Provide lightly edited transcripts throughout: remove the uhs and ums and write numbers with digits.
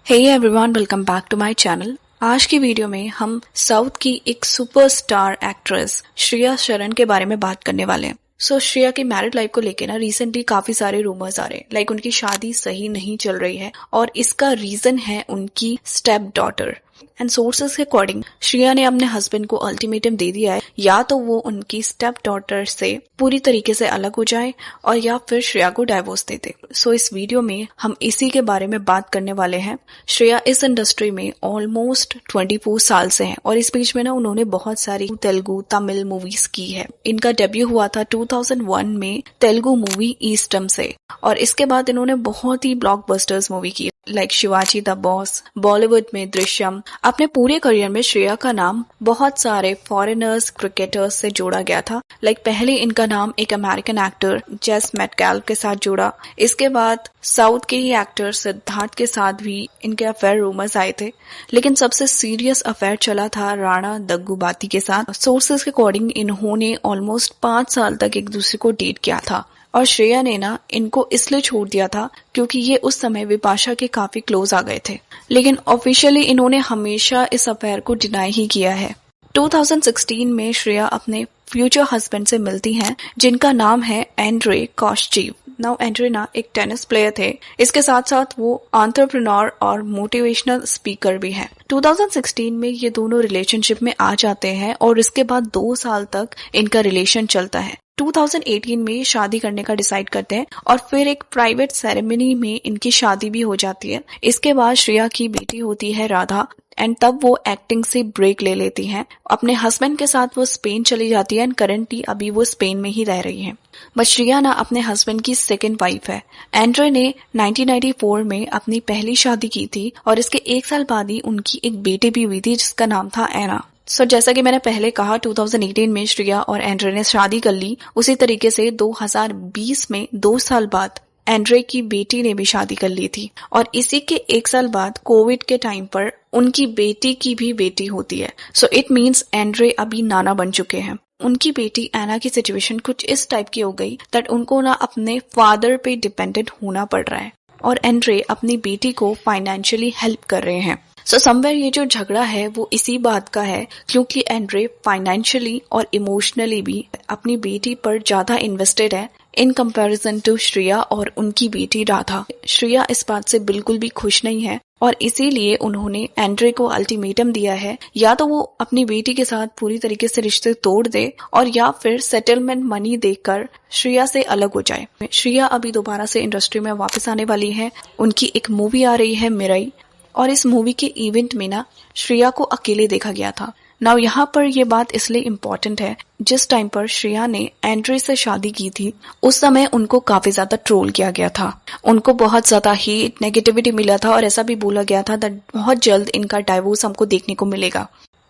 Hey everyone, welcome back to my channel. आज की video में हम साउथ की एक सुपरस्टार एक्ट्रेस श्रेया शरण के बारे में बात करने वाले हैं। श्रेया की मैरिड लाइफ को लेके ना रिसेंटली काफी सारे रूमर्स आ रहे हैं, लाइक उनकी शादी सही नहीं चल रही है और इसका रीजन है उनकी स्टेप डॉटर। एंड सोर्सेस के अकॉर्डिंग श्रेया ने अपने हस्बैंड को अल्टीमेटम दे दिया है, या तो वो उनकी स्टेप डॉटर से पूरी तरीके से अलग हो जाए और या फिर श्रेया को डाइवोर्स दे दे। इस वीडियो में हम इसी के बारे में बात करने वाले हैं। श्रेया इस इंडस्ट्री में ऑलमोस्ट 24 साल से हैं और इस बीच में ना उन्होंने बहुत सारी तेलुगु तमिल मूवीज की है। इनका डेब्यू हुआ था 2001 में तेलुगु मूवी ईस्टम से, और इसके बाद इन्होंने बहुत ही ब्लॉकबस्टर्स मूवी की like Shivaji the boss, Bollywood में दृश्यम। अपने पूरे करियर में श्रेया का नाम बहुत सारे फॉरेनर्स क्रिकेटर्स से जोड़ा गया था। लाइक पहले इनका नाम एक अमेरिकन एक्टर जेस मैटकैल के साथ जुड़ा, इसके बाद साउथ के ही एक्टर सिद्धार्थ के साथ भी इनके अफेयर रूमर्स आए थे, लेकिन सबसे सीरियस अफेयर चला था राणा दग्गुबाती के साथ। सोर्सेस के अकॉर्डिंग इन्होंने ऑलमोस्ट 5 साल तक एक दूसरे को डेट किया था और श्रेया ने ना इनको इसलिए छोड़ दिया था क्योंकि ये उस समय विपाशा के काफी क्लोज आ गए थे, लेकिन ऑफिशियली इन्होंने हमेशा इस अफेयर को डिनाई ही किया है। 2016 में श्रेया अपने फ्यूचर हस्बैंड से मिलती हैं जिनका नाम है एंड्रे कॉस्चीव। नाउ एंड्रे ना एक टेनिस प्लेयर थे, इसके साथ साथ वो एंटरप्रेन्योर और मोटिवेशनल स्पीकर भी हैं। 2016 में ये दोनों रिलेशनशिप में आ जाते हैं और इसके बाद 2 साल तक इनका रिलेशन चलता है। 2018 में शादी करने का डिसाइड करते हैं और फिर एक प्राइवेट सेरेमनी में इनकी शादी भी हो जाती है। इसके बाद श्रेया की बेटी होती है राधा एंड तब वो एक्टिंग से ब्रेक ले लेती हैं। अपने हस्बैंड के साथ वो स्पेन चली जाती है एंड करंटली अभी वो स्पेन में ही रह रही हैं। बट श्रेया ना अपने हस्बैंड की सेकंड वाइफ है। एंड्रे ने 1994 में अपनी पहली शादी की थी और इसके 1 साल बाद ही उनकी एक बेटी भी हुई थी जिसका नाम था एना। जैसा कि मैंने पहले कहा 2018 में श्रेया और एंड्रे ने शादी कर ली, उसी तरीके से 2020 में 2 साल बाद एंड्रे की बेटी ने भी शादी कर ली थी और इसी के 1 साल बाद कोविड के टाइम पर उनकी बेटी की भी बेटी होती है। इट मीन्स एंड्रे अभी नाना बन चुके हैं। उनकी बेटी एना की सिचुएशन कुछ इस टाइप की हो गई दैट उनको ना अपने फादर पे डिपेंडेंट होना पड़ रहा है और एंड्रे अपनी बेटी को फाइनेंशियली हेल्प कर रहे हैं। समवेयर ये जो झगड़ा है वो इसी बात का है क्योंकि एंड्रे फाइनेंशियली और इमोशनली भी अपनी बेटी पर ज्यादा इन्वेस्टेड है इन कंपैरिजन टू श्रेया और उनकी बेटी राधा। श्रेया इस बात से बिल्कुल भी खुश नहीं है और इसीलिए उन्होंने एंड्रे को अल्टीमेटम दिया है, या तो वो अपनी बेटी के साथ पूरी तरीके से रिश्ते तोड़ दे और या फिर सेटलमेंट मनी देकर श्रेया से अलग हो जाए। श्रेया अभी दोबारा से इंडस्ट्री में वापस आने वाली है। उनकी एक मूवी आ रही है मिराई, और इस मूवी के इवेंट में ना श्रेया को अकेले देखा गया था। नाउ यहाँ पर ये बात इसलिए इम्पोर्टेंट है, जिस टाइम पर श्रेया ने एंड्रे से शादी की थी उस समय उनको काफी ज्यादा ट्रोल किया गया था। उनको बहुत ज्यादा हेट नेगेटिविटी मिला था और ऐसा भी बोला गया था दैट बहुत जल्द इनका डाइवोर्स हमको देखने को मिलेगा।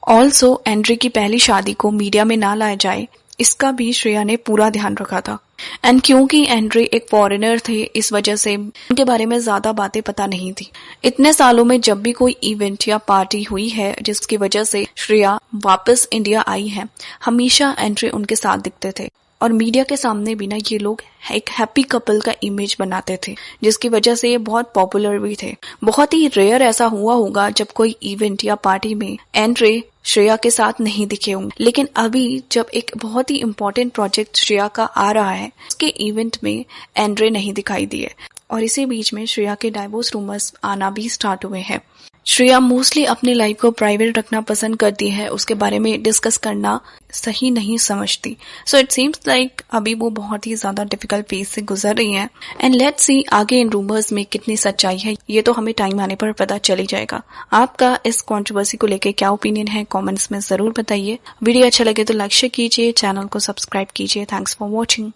ऑल्सो एंड्रे की पहली शादी को मीडिया में ना लाया जाए, इसका भी श्रेया ने पूरा ध्यान रखा था। एंड क्योंकि एंड्रे एक फॉरेनर थे, इस वजह से उनके बारे में ज्यादा बातें पता नहीं थी। इतने सालों में जब भी कोई इवेंट या पार्टी हुई है जिसकी वजह से श्रेया वापस इंडिया आई है, हमेशा एंड्रे उनके साथ दिखते थे और मीडिया के सामने भी ना ये लोग एक हैप्पी कपल का इमेज बनाते थे, जिसकी वजह से ये बहुत पॉपुलर भी थे। बहुत ही रेयर ऐसा हुआ होगा जब कोई इवेंट या पार्टी में एंड्रे श्रेया के साथ नहीं दिखे होंगे, लेकिन अभी जब एक बहुत ही इम्पोर्टेंट प्रोजेक्ट श्रेया का आ रहा है उसके इवेंट में एंड्रे नहीं दिखाई दिए और इसी बीच में श्रेया के डाइवोर्स रूमर्स आना भी स्टार्ट हुए हैं। श्रेया मोस्टली अपनी लाइफ को प्राइवेट रखना पसंद करती है, उसके बारे में डिस्कस करना सही नहीं समझती। इट सीम्स लाइक अभी वो बहुत ही ज्यादा डिफिकल्ट फेज से गुजर रही हैं एंड लेट्स सी आगे इन रूमर्स में कितनी सच्चाई है, ये तो हमें टाइम आने पर पता चल जाएगा। आपका इस कंट्रोवर्सी को लेकर क्या ओपिनियन है कमेंट्स में जरूर बताइए। वीडियो अच्छा लगे तो लाइक शेयर कीजिए, चैनल को सब्सक्राइब कीजिए। Thanks for watching.